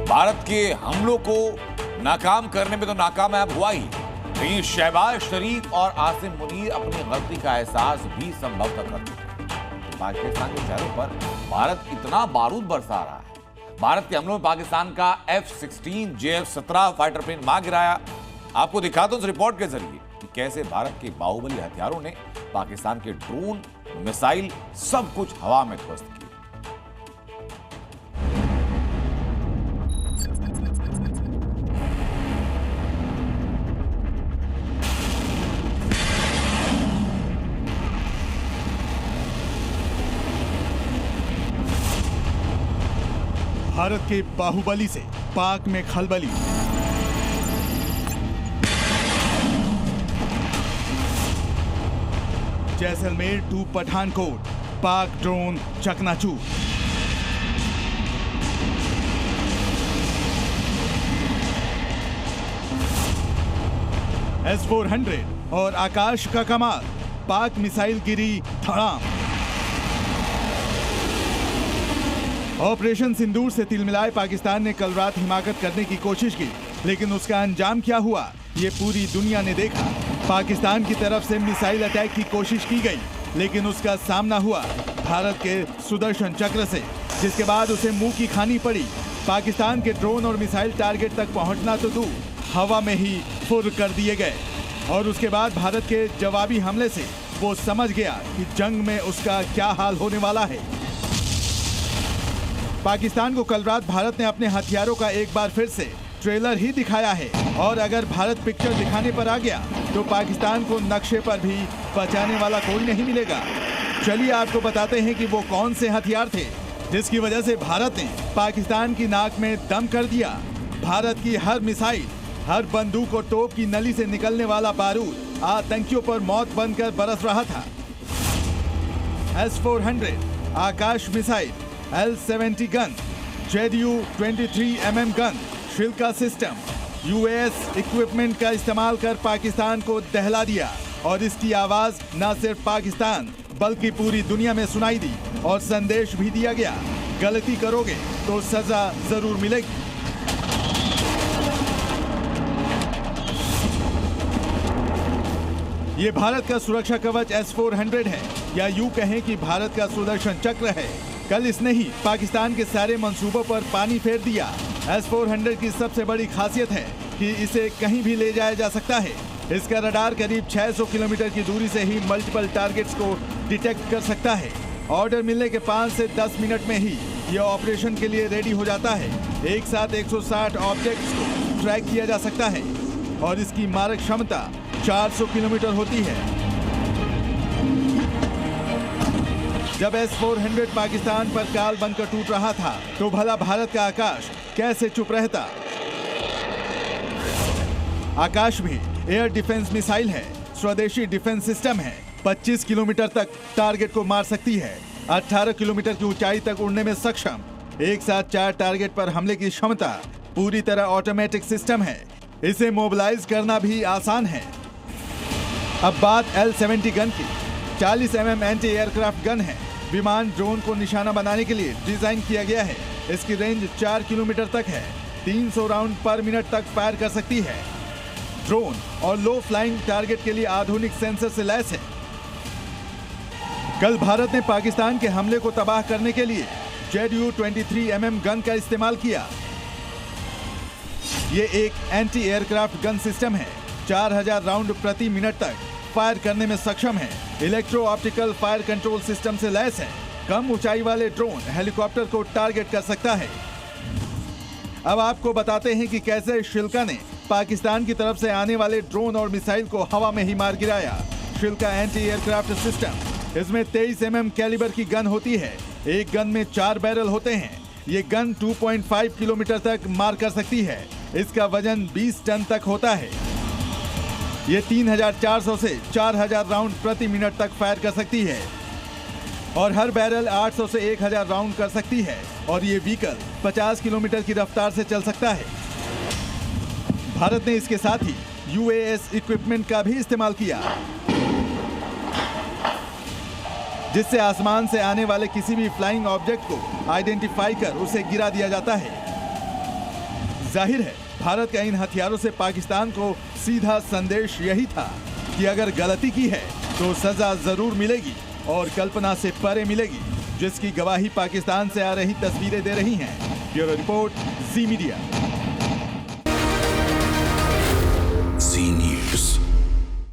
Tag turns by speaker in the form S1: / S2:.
S1: भारत के हमलों को नाकाम करने में तो नाकामयाब हुआ ही, लेकिन शहबाज शरीफ और आसिम मुनीर अपनी गलती का एहसास भी संभवतः करते हैं। पाकिस्तान के शहरों पर भारत इतना बारूद बरसा रहा है। भारत के हमलों में पाकिस्तान का F-16 JF-17 फाइटर प्लेन मार गिराया। आपको दिखाता हूं इस रिपोर्ट के जरिए कि कैसे भारत के बाहुबली हथियारों ने पाकिस्तान के ड्रोन, मिसाइल सब कुछ हवा में ध्वस्त किया।
S2: भारत के बाहुबली से पाक में खलबली। जैसलमेर टू पठानकोट, पाक ड्रोन चकनाचूर। S-400 और आकाश का कमाल, पाक मिसाइल गिरी धड़ाम। ऑपरेशन सिंदूर से तिलमिलाए पाकिस्तान ने कल रात हिमाकत करने की कोशिश की, लेकिन उसका अंजाम क्या हुआ ये पूरी दुनिया ने देखा। पाकिस्तान की तरफ से मिसाइल अटैक की कोशिश की गई, लेकिन उसका सामना हुआ भारत के सुदर्शन चक्र से, जिसके बाद उसे मुंह की खानी पड़ी। पाकिस्तान के ड्रोन और मिसाइल टारगेट तक पहुंचना तो दूर, हवा में ही फुर कर दिए गए। और उसके बाद भारत के जवाबी हमले से वो समझ गया कि जंग में उसका क्या हाल होने वाला है। पाकिस्तान को कल रात भारत ने अपने हथियारों का एक बार फिर से ट्रेलर ही दिखाया है, और अगर भारत पिक्चर दिखाने पर आ गया तो पाकिस्तान को नक्शे पर भी बचाने वाला कोई नहीं मिलेगा। चलिए आपको बताते हैं कि वो कौन से हथियार थे जिसकी वजह से भारत ने पाकिस्तान की नाक में दम कर दिया। भारत की हर मिसाइल, हर बंदूक और तोप की नली से निकलने वाला बारूद आतंकियों पर मौत बनकर बरस रहा था। S-400 Akash missile, L-70 gun, ZU-23mm gun, Shilka system, UAS equipment का इस्तेमाल कर पाकिस्तान को दहला दिया, और इसकी आवाज न सिर्फ पाकिस्तान बल्कि पूरी दुनिया में सुनाई दी और संदेश भी दिया गया, गलती करोगे तो सजा जरूर मिलेगी। ये भारत का सुरक्षा कवच S-400 है, या यूं कहें कि भारत का सुदर्शन चक्र है। कल इसने ही पाकिस्तान के सारे मंसूबों पर पानी फेर दिया। S-400 की सबसे बड़ी खासियत है कि इसे कहीं भी ले जाया जा सकता है। इसका रडार करीब 600 किलोमीटर की दूरी से ही मल्टीपल टारगेट्स को डिटेक्ट कर सकता है। ऑर्डर मिलने के 5 से 10 मिनट में ही यह ऑपरेशन के लिए रेडी हो जाता है। एक साथ 160 ऑब्जेक्ट्स को ट्रैक किया जा सकता है, और इसकी मारक क्षमता 400 किलोमीटर होती है। जब S-400 पाकिस्तान पर काल बनकर टूट रहा था, तो भला भारत का आकाश कैसे चुप रहता। आकाश भी एयर डिफेंस मिसाइल है, स्वदेशी डिफेंस सिस्टम है। 25 किलोमीटर तक टारगेट को मार सकती है, 18 किलोमीटर की ऊंचाई तक उड़ने में सक्षम, एक साथ 4 टारगेट पर हमले की क्षमता, पूरी तरह ऑटोमेटिक सिस्टम है। इसे मोबिलाइज करना भी आसान है। अब बात L-70 गन की। 40 mm एंटी एयरक्राफ्ट गन है। विमान ड्रोन को निशाना बनाने के लिए डिजाइन किया गया है। इसकी रेंज 4 किलोमीटर तक है। 300 राउंड पर मिनट तक फायर कर सकती है। ड्रोन और लो फ्लाइंग टारगेट के लिए आधुनिक सेंसर से लैस है। कल भारत ने पाकिस्तान के हमले को तबाह करने के लिए ZU-23mm गन का इस्तेमाल किया। ये एक एंटी एयरक्राफ्ट गन सिस्टम है। 4000 राउंड प्रति मिनट तक फायर करने में सक्षम है। Electro optical fire control system से लैस है। कम ऊंचाई वाले ड्रोन, हेलीकॉप्टर को टारगेट कर सकता है। अब आपको बताते हैं कि कैसे शिल्का ने पाकिस्तान की तरफ से आने वाले ड्रोन और मिसाइल को हवा में ही मार गिराया। शिल्का एंटी एयरक्राफ्ट सिस्टम, इसमें 23 mm कैलिबर की गन होती है। एक गन में 4 बैरल होते हैं। ये गन 2.5 किलोमीटर तक मार कर सकती है। इसका वजन 20 टन तक होता है। ये 3400 से 4000 राउंड प्रति मिनट तक फायर कर सकती है, और हर बैरल 800 से 1000 राउंड कर सकती है। और ये व्हीकल 50 किलोमीटर की रफ्तार से चल सकता है। भारत ने इसके साथ ही UAS इक्विपमेंट का भी इस्तेमाल किया, जिससे आसमान से आने वाले किसी भी फ्लाइंग ऑब्जेक्ट को आइडेंटिफाई कर उसे गिरा दिया जाता है। जाहिर है भारत का इन हथियारों से पाकिस्तान को सीधा संदेश यही था कि अगर गलती की है तो सजा जरूर मिलेगी और कल्पना से परे मिलेगी, जिसकी गवाही पाकिस्तान से आ रही तस्वीरें दे रही हैं। ब्यूरो रिपोर्ट, जी मीडिया।
S3: जी न्यूज़।